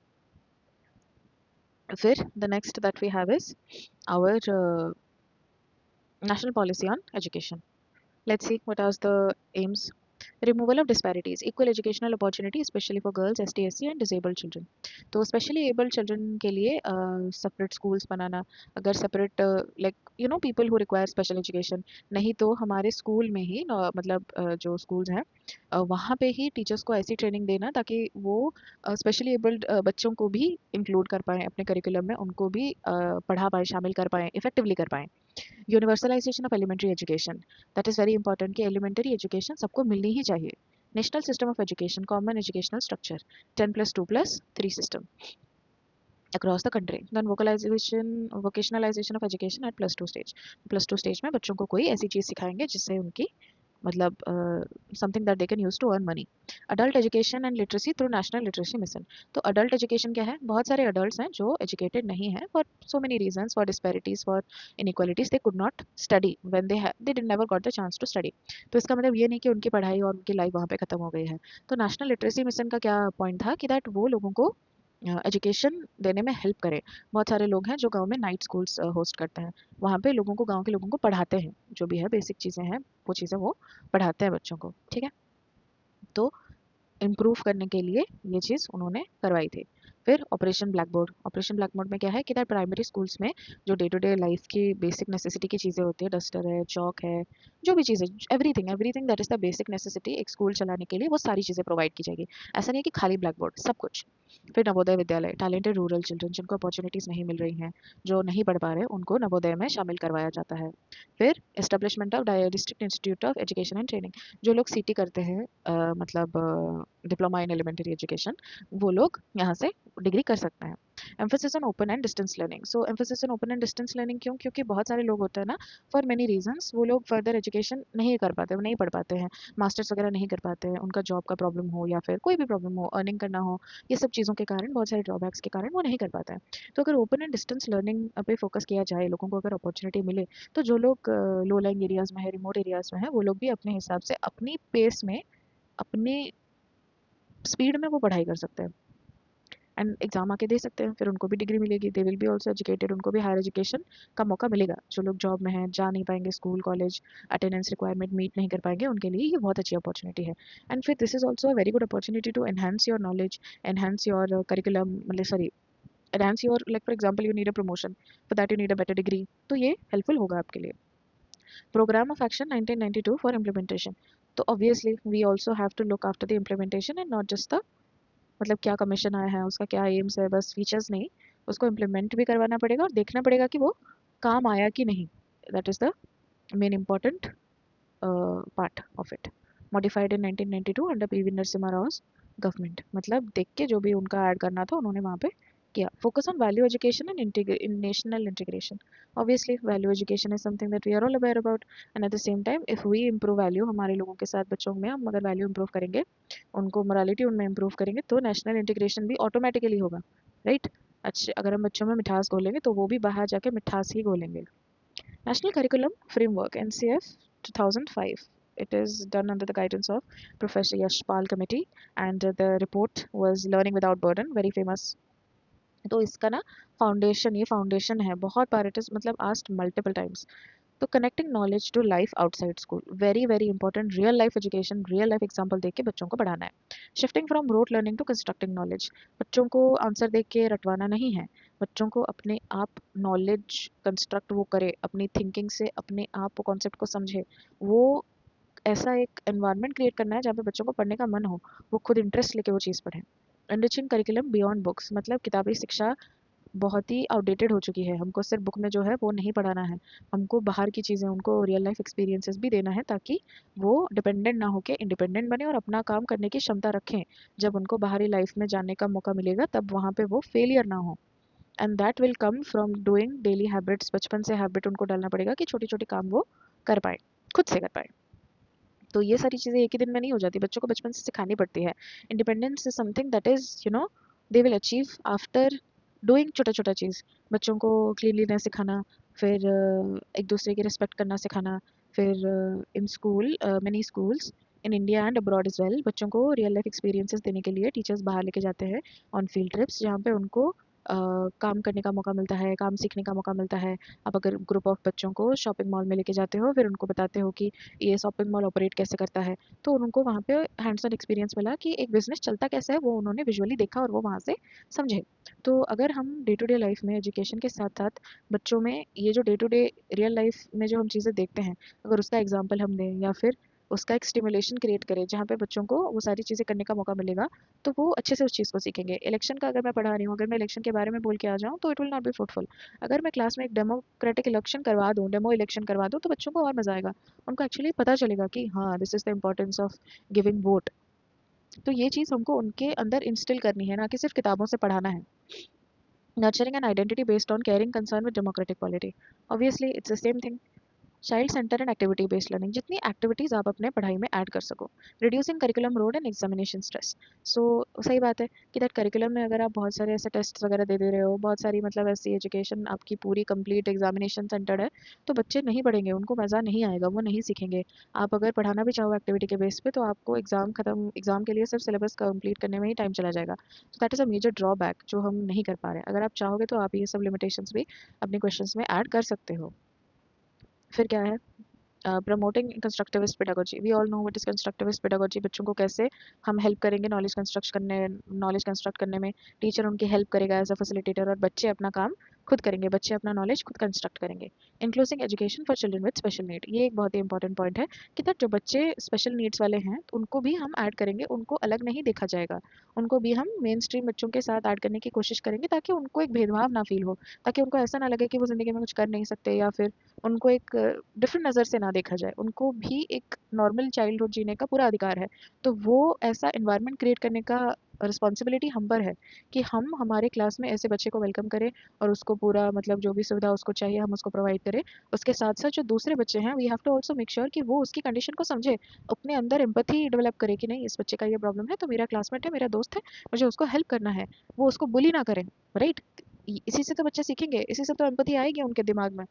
फिर the next that we have is our national policy on education. Let's see what are the aims. Removal of disparities, equal educational opportunity specially for girls, ST SC and disabled children. तो specially abled children के लिए separate schools बनाना, अगर separate like you know people who require special education, नहीं तो हमारे school में ही मतलब जो स्कूल्स हैं वहाँ पे ही टीचर्स को ऐसी ट्रेनिंग देना ताकि वो स्पेशली एबल्ड बच्चों को भी इंक्लूड कर पाएँ अपने करिकुलम में, उनको भी पढ़ा पाएँ, शामिल कर पाएँ, इफेक्टिवली कर पाएँ। Universalization of elementary education, that is very important कि एलिमेंट्री एजुकेशन सबको मिलनी ही चाहिए। National system of education, common educational structure, 10+2+3 system across the country. Then vocationalization of education at +2 stage. +2 stage में बच्चों को कोई ऐसी चीज़ सिखाएंगे जिससे उनकी मतलब something that they can use to earn money. Adult education and literacy through national literacy mission. तो अडल्ट एजुकेशन क्या है, बहुत सारे अडल्ट हैं जो एजुकेटेड नहीं है for so many reasons, for disparities, for inequalities, they could not study when they did never got the chance to study. तो इसका मतलब ये नहीं कि उनकी पढ़ाई और उनकी लाइफ वहाँ पे खत्म हो गई है। तो नेशनल लिटरेसी मिशन का क्या पॉइंट था कि दैट वो लोगों को एजुकेशन देने में हेल्प करे। बहुत सारे लोग हैं जो गांव में नाइट स्कूल्स होस्ट करते हैं, वहाँ पे लोगों को, गांव के लोगों को पढ़ाते हैं, जो भी है बेसिक चीज़ें हैं वो चीज़ें वो पढ़ाते हैं बच्चों को, ठीक है। तो इम्प्रूव करने के लिए ये चीज़ उन्होंने करवाई थी। फिर operation black board, operation black board में क्या है कि दैट प्राइमरी स्कूल्स में जो डे टू डे लाइफ की बेसिक नेसेसिटी की चीज़ें होती है, डस्टर है, चौक है, जो भी चीज़ें, everything everything that is the basic necessity एक स्कूल चलाने के लिए, वो सारी चीज़ें प्रोवाइड की जाएगी। ऐसा नहीं है कि खाली ब्लैक बोर्ड, सब कुछ। फिर Navodaya Vidyalaya, talented rural children जिनको अपॉर्चुनिटीज़ नहीं मिल रही हैं, जो नहीं पढ़ पा रहे, उनको नवोदय में शामिल करवाया जाता है। फिर establishment of district institute of education and training, जो लोग CT करते हैं मतलब डिप्लोमा इन एलिमेंट्री एजुकेशन, वो लोग यहाँ से डिग्री कर सकता है। Emphasis on open and distance learning. So emphasis on open and distance learning क्यों? क्योंकि बहुत सारे लोग होते हैं ना, फॉर मेनी रीजंस वो लोग फर्दर एजुकेशन नहीं कर पाते, वो नहीं पढ़ पाते हैं, मास्टर्स वगैरह नहीं कर पाते हैं, उनका जॉब का प्रॉब्लम हो या फिर कोई भी प्रॉब्लम हो, अर्निंग करना हो, ये सब चीज़ों के कारण, बहुत सारे ड्रॉबैक्स के कारण वो नहीं कर पाता है। तो अगर ओपन एंड डिस्टेंस लर्निंग पे फोकस किया जाए, लोगों को अगर अपॉर्चुनिटी मिले, तो जो लोग लो लाइंग एरियाज़ में है, रिमोट एरियाज़ में है, वो लोग भी अपने हिसाब से अपनी पेस में, अपनी स्पीड में वो पढ़ाई कर सकते हैं एंड एग्जाम आके दे सकते हैं, फिर उनको भी डिग्री मिलेगी, they will be also educated, उनको भी हायर एजुकेशन का मौका मिलेगा। जो लोग जॉब में हैं, जा नहीं पाएंगे school college, attendance requirement meet नहीं कर पाएंगे, उनके लिए ये बहुत अच्छी अपॉर्चुनिटी है। एंड फिर this is also a very good opportunity to enhance your knowledge, enhance your curriculum, मतलब sorry, enhance your, like for example you need a promotion, for that you need a better degree, तो ये helpful होगा आपके लिए। Programme of action 1992 for implementation. तो obviously we also have to look after the implementation and not just the, मतलब क्या commission आया है, उसका क्या एम्स है, बस फीचर्स नहीं, उसको इम्प्लीमेंट भी करवाना पड़ेगा और देखना पड़ेगा कि वो काम आया कि नहीं। That is the main important part of it. Modified in 1992 under PV Narasimha Rao government, मतलब देख के जो भी उनका ऐड करना था उन्होंने वहाँ पे किया। Focus on value education and in national integration. Obviously value education is something that we are all aware about, and at the same time if we improve value, हमारे लोगों के साथ बच्चों में हम अगर वैल्यू इम्प्रूव करेंगे, उनको मोरालिटी उनमें इम्प्रूव करेंगे, तो नेशनल इंटीग्रेशन भी ऑटोमेटिकली होगा, राइट। अच्छे अगर हम बच्चों में मिठास घोलेंगे तो वो भी बाहर जाके मिठास ही घोलेंगे। National Curriculum Framework NCF 2005. It is done under the guidance of Professor Yashpal Committee, and the report was Learning Without Burden, very famous. तो इसका ना फाउंडेशन, ये फाउंडेशन है, बहुत बार इट इज मतलब आस्क्ड मल्टीपल टाइम्स। तो connecting knowledge to life outside school, very very important, real life education, real life example देख के बच्चों को पढ़ाना है। Shifting from rote learning to constructing knowledge, बच्चों को आंसर देख के रटवाना नहीं है, बच्चों को अपने आप नॉलेज कंस्ट्रक्ट वो करे, अपनी थिंकिंग से अपने आप वो कॉन्सेप्ट को समझे, वो ऐसा एक एनवायरनमेंट क्रिएट करना है जहाँ पे बच्चों को पढ़ने का मन हो, वो खुद इंटरेस्ट लेके वो चीज़ पढ़ें। एनरिचिंग करिकुलम बियॉन्ड बुक्स, मतलब किताबी शिक्षा बहुत ही आउटडेटेड हो चुकी है, हमको सिर्फ बुक में जो है वो नहीं पढ़ाना है, हमको बाहर की चीज़ें, उनको रियल लाइफ एक्सपीरियंसेस भी देना है, ताकि वो डिपेंडेंट ना होके इंडिपेंडेंट बने और अपना काम करने की क्षमता रखें। जब उनको बाहरी लाइफ में जानने का मौका मिलेगा तब वहाँ पे वो फेलियर ना हो, and that will come from doing daily habits. बचपन से हैबिट उनको डालना पड़ेगा कि छोटी छोटी काम वो कर पाए, खुद से कर पाए। तो ये सारी चीज़ें एक ही दिन में नहीं हो जाती, बच्चों को बचपन से सिखानी पड़ती है। Independence is something that is they will achieve after doing छोटा छोटा चीज़। बच्चों को क्लीनलीनेस सिखाना, फिर एक दूसरे की रिस्पेक्ट करना सिखाना, फिर in school, many schools in India and abroad is well, बच्चों को रियल लाइफ एक्सपीरियंसेस देने के लिए टीचर्स बाहर लेके जाते हैं ऑन फील्ड ट्रिप्स, जहाँ पे उनको काम करने का मौका मिलता है, काम सीखने का मौका मिलता है। आप अगर ग्रुप ऑफ बच्चों को शॉपिंग मॉल में लेके जाते हो, फिर उनको बताते हो कि ये शॉपिंग मॉल ऑपरेट कैसे करता है, तो उनको वहाँ पे हैंड्स ऑन एक्सपीरियंस मिला कि एक बिजनेस चलता कैसे है, वो उन्होंने विजुअली देखा और वो वहाँ से समझे। तो अगर हम डे टू डे लाइफ में एजुकेशन के साथ साथ बच्चों में ये जो day to day real life में जो हम चीज़ें देखते हैं, अगर उसका एग्जाम्पल हम दें या फिर उसका एक स्टिमुलेशन क्रिएट करें जहाँ पे बच्चों को वो सारी चीज़ें करने का मौका मिलेगा, तो वो अच्छे से उस चीज़ को सीखेंगे। इलेक्शन का अगर मैं पढ़ा रही हूँ, अगर मैं इलेक्शन के बारे में बोल के आ जाऊँ, तो it will not be fruitful. अगर मैं क्लास में एक डेमोक्रेटिक इलेक्शन करवा दूँ, डेमो इलेक्शन करवा दूँ, तो बच्चों को और मज़ा आएगा, उनको एक्चुअली पता चलेगा कि हाँ, this is the importance of giving vote. तो ये चीज़ हमको उनके अंदर इंस्टिल करनी है, ना कि सिर्फ किताबों से पढ़ाना है। Nurturing an identity based on caring concern with democratic polity, obviously it's the same thing. Child centre and activity based learning, जितनी एक्टिविटीज़ आप अपने पढ़ाई में ऐड कर सको। Reducing curriculum load and examination stress. So सही बात है कि दैट करिकुलम में अगर आप बहुत सारे ऐसे टेस्ट वगैरह दे रहे हो, बहुत सारी मतलब ऐसी एजुकेशन आपकी पूरी कंप्लीट एग्जामिनेशन सेंटर्ड है, तो बच्चे नहीं पढ़ेंगे, उनको मज़ा नहीं आएगा, वो नहीं सीखेंगे। आप अगर पढ़ाना भी चाहो एक्टिविटी के बेस पे, तो आपको एग्जाम के लिए सिर्फ सिलेबस कंप्लीट करने में ही टाइम चला जाएगा। तो that is a major drawback जो हम नहीं कर पा रहे हैं। अगर आप चाहोगे तो आप ये सब लिमिटेशंस भी अपने क्वेश्चंस में ऐड कर सकते हो। फिर क्या है, promoting constructivist pedagogy. We all know what is constructivist pedagogy. बच्चों को कैसे हम हेल्प करेंगे नॉलेज कंस्ट्रक्ट करने में, टीचर उनकी हेल्प करेगा एज अ फैसिलिटेटर, और बच्चे अपना काम खुद करेंगे, बच्चे अपना नॉलेज खुद कंस्ट्रक्ट करेंगे। Inclusive education for children with special need, ये एक बहुत ही इंपॉर्टेंट पॉइंट है कि जो बच्चे स्पेशल नीड्स वाले हैं तो उनको भी हम ऐड करेंगे, उनको अलग नहीं देखा जाएगा, उनको भी हम मेन स्ट्रीम बच्चों के साथ ऐड करने की कोशिश करेंगे, ताकि उनको एक भेदभाव ना फील हो, ताकि उनको ऐसा ना लगे कि वो ज़िंदगी में कुछ कर नहीं सकते, या फिर उनको एक डिफरेंट नज़र से ना देखा जाए। उनको भी एक नॉर्मल चाइल्डहुड जीने का पूरा अधिकार है। तो वो ऐसा एनवायरनमेंट क्रिएट करने का रिस्पॉन्सिबिलिटी हम पर है कि हम हमारे क्लास में ऐसे बच्चे को वेलकम करें और उसको पूरा मतलब जो भी सुविधा उसको चाहिए हम उसको प्रोवाइड करें। उसके साथ साथ जो दूसरे बच्चे हैं we have to also make sure कि वो उसकी कंडीशन को समझे, अपने अंदर एम्पैथी डेवलप करे कि नहीं इस बच्चे का ये प्रॉब्लम है तो मेरा क्लासमेट है, मेरा दोस्त है, मुझे उसको हेल्प करना है, वो उसको बुली ना करें। राइट, इसी से तो बच्चे सीखेंगे, इसी से तो एम्पैथी आएगी उनके दिमाग में।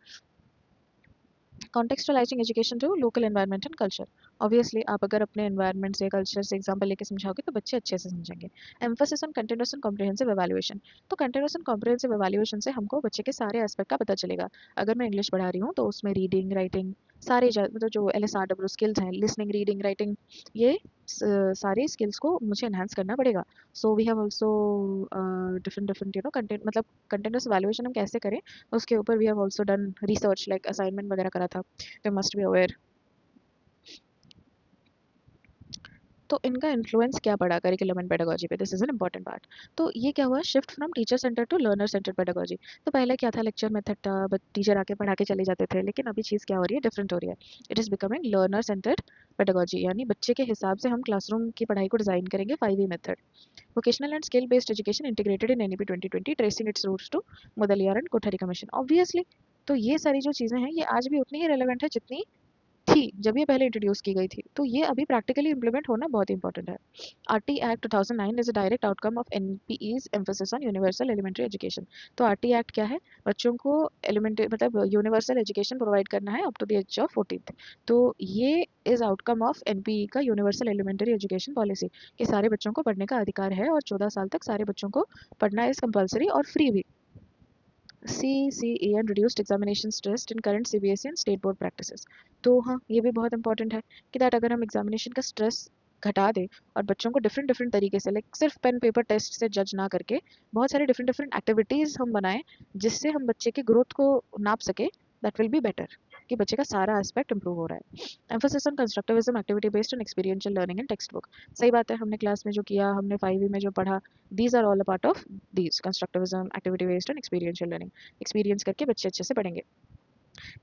Contextualising education to local environment and culture. Obviously आप अगर अपने एनवायरनमेंट से कल्चर से एग्जांपल लेके समझाओगे तो बच्चे अच्छे से समझेंगे। Emphasis on continuous and comprehensive evaluation. तो कंटिन्यूअस एंड कॉम्प्रिहेंसिव एवैल्यूएशन से हमको बच्चे के सारे एस्पेक्ट का पता चलेगा। अगर मैं इंग्लिश पढ़ा रही हूँ तो उसमें रीडिंग राइटिंग सारे मतलब जो LSRW स्किल्स हैं, लिसनिंग रीडिंग राइटिंग, ये सारे स्किल्स को मुझे एनहांस करना पड़ेगा। So we have also different different content मतलब कंटिन्यूअस एवैल्यूएशन हम कैसे करें उसके ऊपर we have also done research like assignment वगैरह करा था। They must be aware. तो इनका इन्फ्लुएंस क्या पड़ा करिकुलम एंड पेडागोजी पे, this is an important part. तो ये क्या हुआ, shift from teacher centre to learner centre pedagogy. तो पहले क्या था, लेक्चर मेथड था, बट टीचर आके पढ़ा के चले जाते थे, लेकिन अभी चीज़ क्या हो रही है, डिफरेंट हो रही है। It is becoming learner centred pedagogy, यानी बच्चे के हिसाब से हम क्लासरूम की पढ़ाई को डिजाइन करेंगे 5E method. Vocational and skill based education integrated in NEP 2020 tracing its roots to Mudaliar and Kothari commission. Obviously तो ये सारी जो चीज़ें हैं ये आज भी उतनी ही रेलेवेंट है जितनी थी जब ये पहले इंट्रोड्यूस की गई थी। तो ये अभी प्रैक्टिकली इंप्लीमेंट होना बहुत इंपॉर्टेंट है। RT act 2009 is a direct outcome of NPE's emphasis on universal elementary education. तो RT एक्ट क्या है, बच्चों को एलिमेंट्री मतलब यूनिवर्सल एजुकेशन प्रोवाइड करना है up to the age of 14th। तो ये इज आउटकम ऑफ NPE का यूनिवर्सल एलिमेंट्री एजुकेशन पॉलिसी कि सारे बच्चों को पढ़ने का अधिकार है और 14 साल तक सारे बच्चों को पढ़ना इज कंपलसरी और फ्री भी। CCE and reduced examination stress in current CBSE and state board practices। तो हाँ ये भी बहुत इंपॉर्टेंट है कि दैट अगर हम एग्जामिनेशन का स्ट्रेस घटा दें और बच्चों को डिफरेंट डिफरेंट तरीके से लाइक सिर्फ पेन पेपर टेस्ट से जज ना करके बहुत सारे डिफरेंट डिफरेंट एक्टिविटीज़ हम बनाएं जिससे हम बच्चे की ग्रोथ को नाप सके, दैट विल बी बेटर कि बच्चे का सारा एस्पेक्ट इंप्रूव हो रहा है। Emphasis on constructivism activity based and experiential learning in text book. सही बात है, हमने क्लास में जो किया, हमने 5E में जो पढ़ा, these are all a part of these constructivism activity based and experiential learning. Experience करके बच्चे अच्छे से पढ़ेंगे।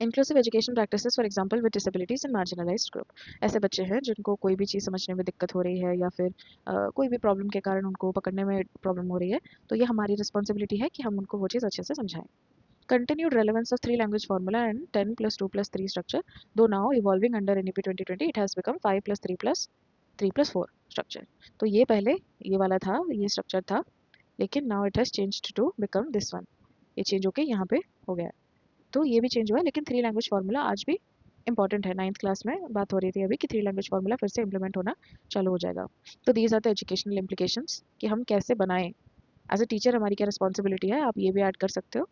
Inclusive education practices for example with disabilities and marginalised group. ऐसे बच्चे हैं जिनको कोई भी चीज़ समझने में दिक्कत हो रही है या फिर कोई भी प्रॉब्लम के कारण उनको पकड़ने में प्रॉब्लम हो रही है, तो ये हमारी रिस्पॉन्सिबिलिटी है कि हम उनको वो चीज़ अच्छे से समझाएं। Continued relevance of three language formula and 10 plus 2 plus 3 structure, though now evolving under NEP 2020 it has become 5 plus 3 plus 3 plus 4 structure। तो ये पहले ये वाला था, ये स्ट्रक्चर था, लेकिन now it has changed to become this one। ये चेंज होके यहाँ पे हो गया है। तो ये भी चेंज हुआ है, लेकिन 3 लैंग्वेज फार्मूला आज भी इंपॉर्टेंट है। 9th क्लास में बात हो रही थी अभी कि 3 लैंग्वेज फार्मूला फिर से इंप्लीमेंट होना चालू हो जाएगा। तो these are the educational implications कि हम कैसे बनाएं, एज अ टीचर हमारी क्या रिस्पॉन्सिबिलिटी है, आप ये भी ऐड कर सकते हो।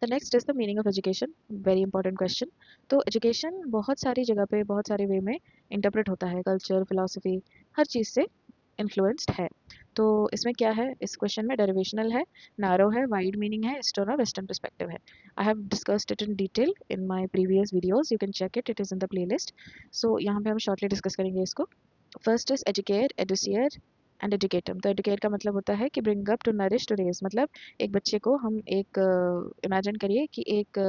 The next is the meaning of education, very important question. तो एजुकेशन बहुत सारी जगह पे बहुत सारे वे में इंटरप्रेट होता है, कल्चर फिलोसफी हर चीज़ से इन्फ्लुएंस्ड है। तो इसमें क्या है, इस क्वेश्चन में डेरिवेशनल है, नारो है, वाइड मीनिंग है, ईस्टर्न और वेस्टर्न पर्सपेक्टिव है। I have discussed it in detail in my previous videos, you can check it, it is in the playlist. So यहाँ पे हम शॉर्टली डिस्कस करेंगे इसको। फर्स्ट इज एजुकेट, एडुसियर एंड एजुकेटम। तो एजुकेट का मतलब होता है कि bring up, to nourish, to raise. मतलब एक बच्चे को हम एक इमेजिन करिए कि एक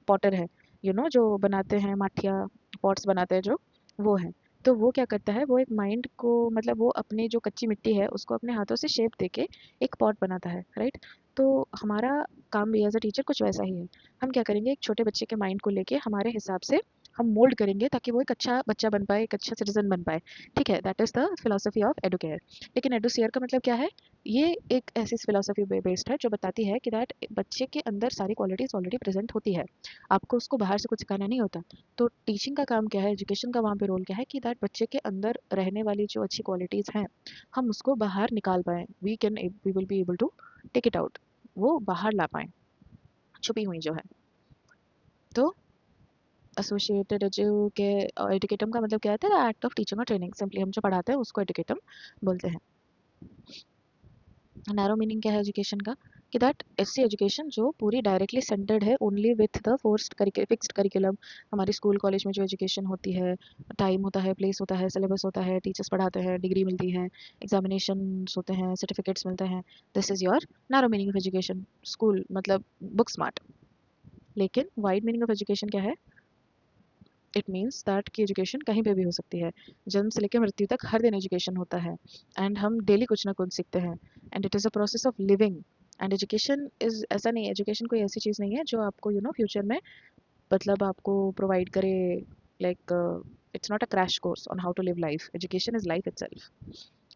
पॉटर है, जो बनाते हैं माठिया पॉट्स बनाते हैं जो, वो है। तो वो क्या करता है, वो एक माइंड को मतलब वो अपने जो कच्ची मिट्टी है उसको अपने हाथों से शेप देके एक पॉट बनाता है, राइट। तो हमारा काम भी एज अ टीचर कुछ वैसा ही है। हम क्या करेंगे, एक छोटे बच्चे के माइंड को लेके हमारे हिसाब से हम मोल्ड करेंगे ताकि वो एक अच्छा बच्चा बन पाए, एक अच्छा सिटीजन बन पाए। ठीक है, that is the philosophy of Educare. लेकिन एडुसियर का मतलब क्या है, ये एक ऐसी फिलोसफी बेस्ड है जो बताती है कि दैट बच्चे के अंदर सारी क्वालिटीज ऑलरेडी प्रेजेंट होती है, आपको उसको बाहर से कुछ सिखाना नहीं होता। तो टीचिंग का काम क्या है, एजुकेशन का वहाँ पे रोल क्या है कि दैट बच्चे के अंदर रहने वाली जो अच्छी क्वालिटीज़ हैं हम उसको बाहर निकाल पाएँ, we will be able to take it out, वो बाहर ला पाएँ छुपी हुई जो है। तो एसोसिएटेड के एडुकेटम का मतलब क्या होता है, एक्ट ऑफ टीचिंग और ट्रेनिंग। सिंपली हम जो पढ़ाते हैं उसको एडुकेटम बोलते हैं। नैरो मीनिंग क्या है एजुकेशन का, कि दैट ऐसी एजुकेशन जो पूरी डायरेक्टली सेंटर्ड है only with the fixed curriculum. हमारी स्कूल कॉलेज में जो एजुकेशन होती है, टाइम होता है, प्लेस होता है, सिलेबस होता है, टीचर्स पढ़ाते हैं, डिग्री मिलती है, एग्जामिनेशन होते हैं, सर्टिफिकेट्स मिलते हैं, this is your narrow meaning of education, school मतलब बुक स्मार्ट। लेकिन वाइड मीनिंग ऑफ एजुकेशन क्या है, इट मीन्स दैट कि एजुकेशन कहीं पे भी हो सकती है, जन्म से लेकर मृत्यु तक हर दिन एजुकेशन होता है, एंड हम डेली कुछ ना कुछ सीखते हैं, and it is a process of living. And education is ऐसा नहीं, एजुकेशन कोई ऐसी चीज़ नहीं है जो आपको फ्यूचर में मतलब आपको प्रोवाइड करे, like it's not a crash course on how to live life, education is life itself.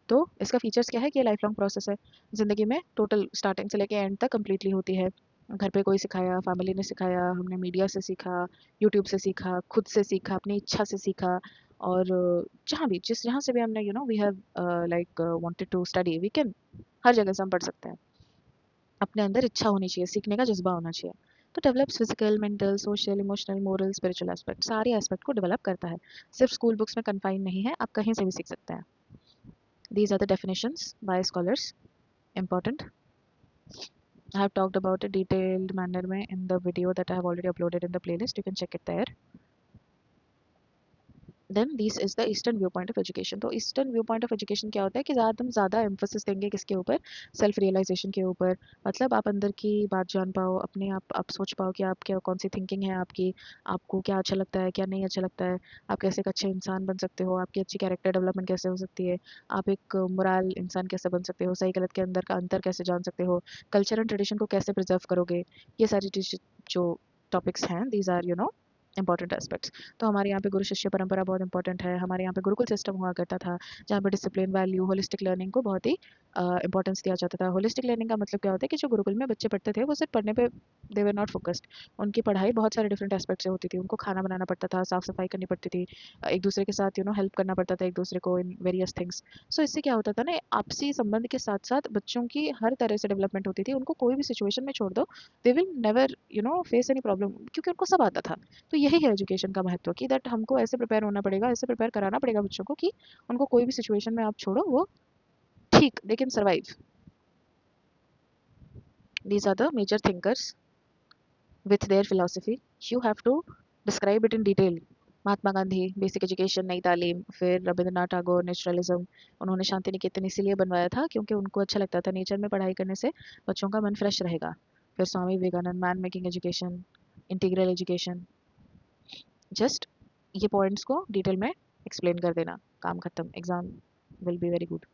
तो इसका फीचर्स क्या है कि ये लाइफ लॉन्ग प्रोसेस है, ज़िंदगी में टोटल स्टार्टिंग से लेके एंड तक कम्प्लीटली होती है। घर पे कोई सिखाया, फैमिली ने सिखाया, हमने मीडिया से सीखा, यूट्यूब से सीखा, खुद से सीखा, अपनी इच्छा से सीखा, और जहाँ भी जहाँ से भी हमने we have like wanted to study, we can, हर जगह से हम पढ़ सकते हैं। अपने अंदर इच्छा होनी चाहिए, सीखने का जज्बा होना चाहिए। तो develops physical, mental, social, emotional, moral, spiritual aspect, सारे एस्पेक्ट को डेवलप करता है। सिर्फ स्कूल बुक्स में कन्फाइन नहीं है, आप कहीं से भी सीख सकते हैं। These are the definitions by scholars. Important. I have talked about a detailed manner में in the video that I have already uploaded in the playlist. You can check it there. Then this is the eastern view point of education. तो eastern view point of education क्या होता है कि हम ज़्यादा emphasis देंगे किसके ऊपर, सेल्फ रियलाइजेशन के ऊपर। मतलब आप अंदर की बात जान पाओ, अपने आप सोच पाओ कि आप क्या, कौन सी थिंकिंग है आपकी, आपको क्या अच्छा लगता है, क्या नहीं अच्छा लगता है, आप कैसे एक अच्छे इंसान बन सकते हो, आपकी अच्छी कैरेक्टर डेवलपमेंट कैसे हो सकती है, आप एक मोरल इंसान कैसे बन सकते हो, सही गलत के अंदर का अंतर कैसे जान सकते हो, कल्चर एंड ट्रेडिशन को कैसे प्रिजर्व करोगे। ये सारी चीज़ जो टॉपिक्स हैं, दीज आर इंपॉर्टेंट एस्पेक्ट्स। तो हमारे यहाँ पे गुरु शिष्य परंपरा बहुत इंपॉर्टेंट है। हमारे यहाँ पे गुरुकुल सिस्टम हुआ करता था, जहाँ पे डिसिप्लिन, वैल्यू, होलिस्टिक लर्निंग को बहुत ही इंपॉर्टेंस दिया जाता था। होलिस्टिक लर्निंग का मतलब क्या होता है कि जो गुरुकुल में बच्चे पढ़ते थे वो सिर्फ पढ़ने पे दे वर नॉट फोकस्ड। उनकी पढ़ाई बहुत सारे डिफरेंट एस्पेक्ट से होती थी। उनको खाना बनाना पड़ता था, साफ सफाई करनी पड़ती थी, एक दूसरे के साथ हेल्प करना पड़ता था एक दूसरे को इन वेरियस थिंग्स। सो इससे क्या होता था ना, आपसी संबंध के साथ साथ बच्चों की हर तरह से डेवलपमेंट होती थी। उनको कोई भी सिचुएशन में छोड़ दो, they will never face any problem, क्योंकि उनको सब आता था। तो यही है एजुकेशन का महत्व, कि दैट हमको ऐसे प्रिपेयर होना पड़ेगा, ऐसे प्रिपेयर कराना पड़ेगा बच्चों को कि उनको कोई भी सिचुएशन में आप छोड़ो, वो ठीक, they can survive. These are the major thinkers with their philosophy, you have to describe it in detail. Mahatma Gandhi, basic education, नई तालीम। फिर रविंद्रनाथ टैगोर, नेचुरलिज्म। उन्होंने शांति निकेतन इसीलिए बनवाया था क्योंकि उनको अच्छा लगता था नेचर में पढ़ाई करने से बच्चों का मन फ्रेश रहेगा। फिर Swami Vivekananda, man making education, integral education. Just ये पॉइंट्स को डिटेल में एक्सप्लेन कर देना, काम खत्म, exam will be very good.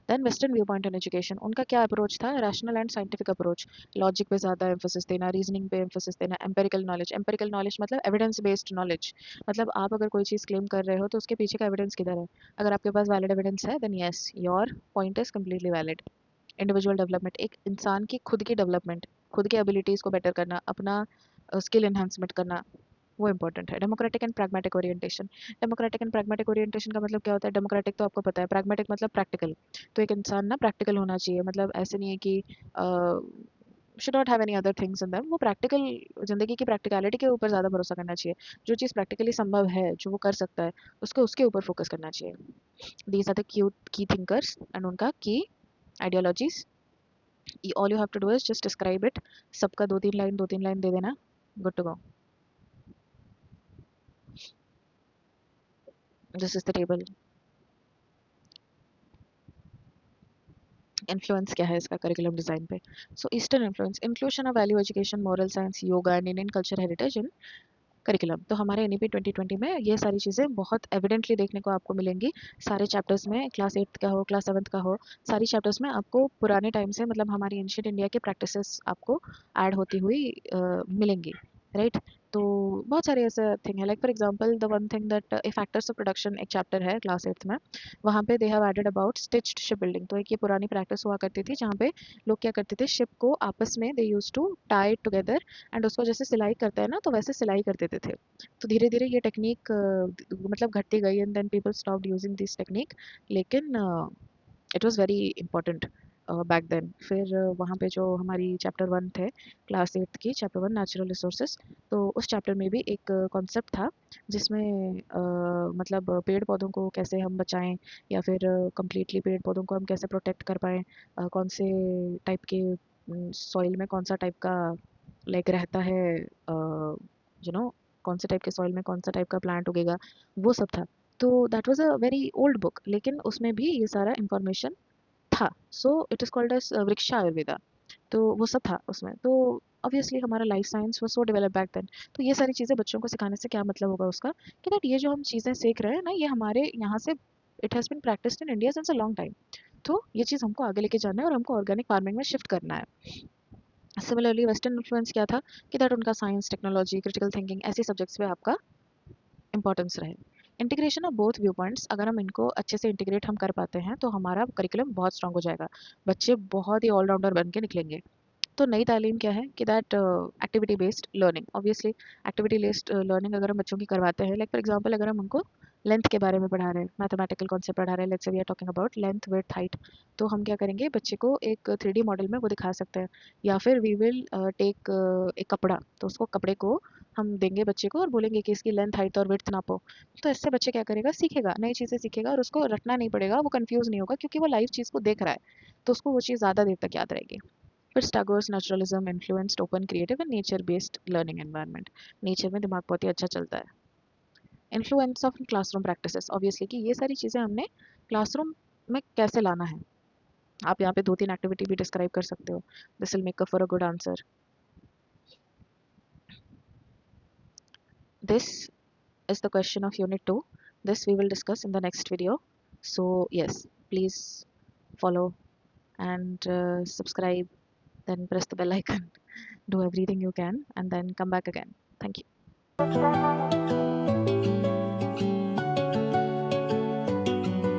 Then western view point on education, उनका क्या अप्रोच था, rational and scientific approach. Logic पे ज़्यादा एम्फोसिस देना, रीजनिंग पे एम्फोसिस देना, एम्पेरिकल नॉलेज। एम्पेरिकल नॉलेज मतलब एविडेंस बेस्ड नॉलेज। मतलब आप अगर कोई चीज़ क्लेम कर रहे हो तो उसके पीछे का एविडेंस किधर है। अगर आपके पास वैलिड एविडेंस है then yes, your point is completely valid. Individual development, एक इंसान की खुद की डेवलपमेंट, खुद की एबिलिटीज़ को बेटर करना, अपना स्किल एनहांसमेंट करना, वो इंपॉर्टेंट है। Democratic and pragmatic orientation. Democratic and pragmatic orientation का मतलब क्या होता है, डेमोक्रेटिक तो आपको पता है, प्रैग्मेटिक मतलब प्रैक्टिकल। तो एक इंसान ना प्रैक्टिकल होना चाहिए, मतलब ऐसे नहीं है कि should not have any other things in them. वो प्रैक्टिकल, जिंदगी की प्रैक्टिकलिटी के ऊपर ज़्यादा भरोसा करना चाहिए। जो चीज़ प्रैक्टिकली संभव है, जो वो कर सकता है, उसको उसके ऊपर फोकस करना चाहिए। These are the key thinkers and उनका key ideologies. All you have to do is just describe it. सबका दो तीन लाइन दे देना, good to go. This is the table. Influence क्या है इसका करिकुलम डिज़ाइन पे। So eastern influence, inclusion of value education, moral science, yoga and Indian culture heritage in curriculum. तो हमारे एनईपी 2020 में ये सारी चीज़ें बहुत एविडेंटली देखने को आपको मिलेंगी। सारे चैप्टर्स में, क्लास 8th का हो, क्लास 7th का हो, सारी चैप्टर्स में आपको पुराने टाइम से, मतलब हमारी एंशियंट इंडिया के प्रैक्टिसेस आपको ऐड होती हुई मिलेंगी, राइट। तो बहुत सारे ऐसे थिंग है, like for example the one thing that a factors of production, एक चैप्टर है क्लास 8th में, वहाँ पे they have added about stitched ship building. तो एक ये पुरानी प्रैक्टिस हुआ करती थी जहाँ पे लोग क्या करते थे, शिप को आपस में they used to tie together, and उसको जैसे सिलाई करते हैं ना, तो वैसे सिलाई कर देते थे। तो धीरे धीरे ये टेक्निक मतलब घटती गई, and then people stopped using this technique. लेकिन it was very important back then. फिर वहाँ पे जो हमारी चैप्टर 1 थे, क्लास 8th की चैप्टर 1 नेचुरल रिसोर्सेज, तो उस चैप्टर में भी एक कॉन्सेप्ट था जिसमें मतलब पेड़ पौधों को कैसे हम बचाएं, या फिर कम्प्लीटली पेड़ पौधों को हम कैसे प्रोटेक्ट कर पाएँ, कौन से टाइप के सॉइल में कौन सा टाइप का लाइक रहता है, कौन से टाइप के सॉइल में कौन सा टाइप का प्लांट उगेगा, वो सब था। तो that was a very old book, लेकिन उसमें भी ये सारा इंफॉर्मेशन था। So it is called as Vriksha Ayurveda. तो वो सब था उसमें। तो ऑब्वियसली हमारा लाइफ साइंस वो सो डेवलप बैक देन। तो ये सारी चीज़ें बच्चों को सिखाने से क्या मतलब होगा उसका, कि दैट ये जो हम चीज़ें सीख रहे हैं ना, ये हमारे यहाँ से it has been practised in India since a long time. तो ये चीज़ हमको आगे लेके जाना है और हमको ऑर्गेनिक फार्मिंग में शिफ्ट करना है। सिमिलरली वेस्टर्न इन्फ्लुएंस क्या था, कि दैट उनका साइंस, टेक्नोलॉजी, क्रिटिकल थिंकिंग ऐसे सब्जेक्ट्स पे आपका इंपॉर्टेंस रहे। Integration of both view points, अगर हम इनको अच्छे से इंटीग्रेट हम कर पाते हैं तो हमारा करिकुलम बहुत स्ट्रांग हो जाएगा, बच्चे बहुत ही ऑलराउंडर बन के निकलेंगे। तो नई तालीम क्या है, कि that activity based learning. Obviously activity based learning अगर हम बच्चों की करवाते हैं, लाइक फॉर एग्जांपल अगर हम उनको लेंथ के बारे में पढ़ा रहे हैं, मैथमेटिकल कॉन्सेप्ट पढ़ा रहे हैं, let's say we are talking about length, width, height, तो हम क्या करेंगे, बच्चे को एक 3D मॉडल में वो दिखा सकते हैं, या फिर वी विल टेक एक कपड़ा, तो उसको कपड़े को हम देंगे बच्चे को और बोलेंगे कि इसकी लेंथ, हाइट और विड्थ नापो। तो इससे बच्चे क्या करेगा, सीखेगा, नई चीज़ें सीखेगा और उसको रटना नहीं पड़ेगा, वो कंफ्यूज नहीं होगा क्योंकि वो लाइव चीज़ को देख रहा है, तो उसको वो चीज़ ज़्यादा देर तक याद रहेगी। फिर Tagore's naturalism influenced open creative and nature based learning environment. Nature में दिमाग बहुत ही अच्छा चलता है। Influence of classroom practices, obviously कि ये सारी चीज़ें हमने क्लासरूम में कैसे लाना है। आप यहाँ पे 2-3 एक्टिविटी भी डिस्क्राइब कर सकते हो, this will make up for a good answer. This is the question of unit 2. This we will discuss in the next video. So yes, please follow and subscribe, then press the bell icon, do everything you can and then come back again. Thank you.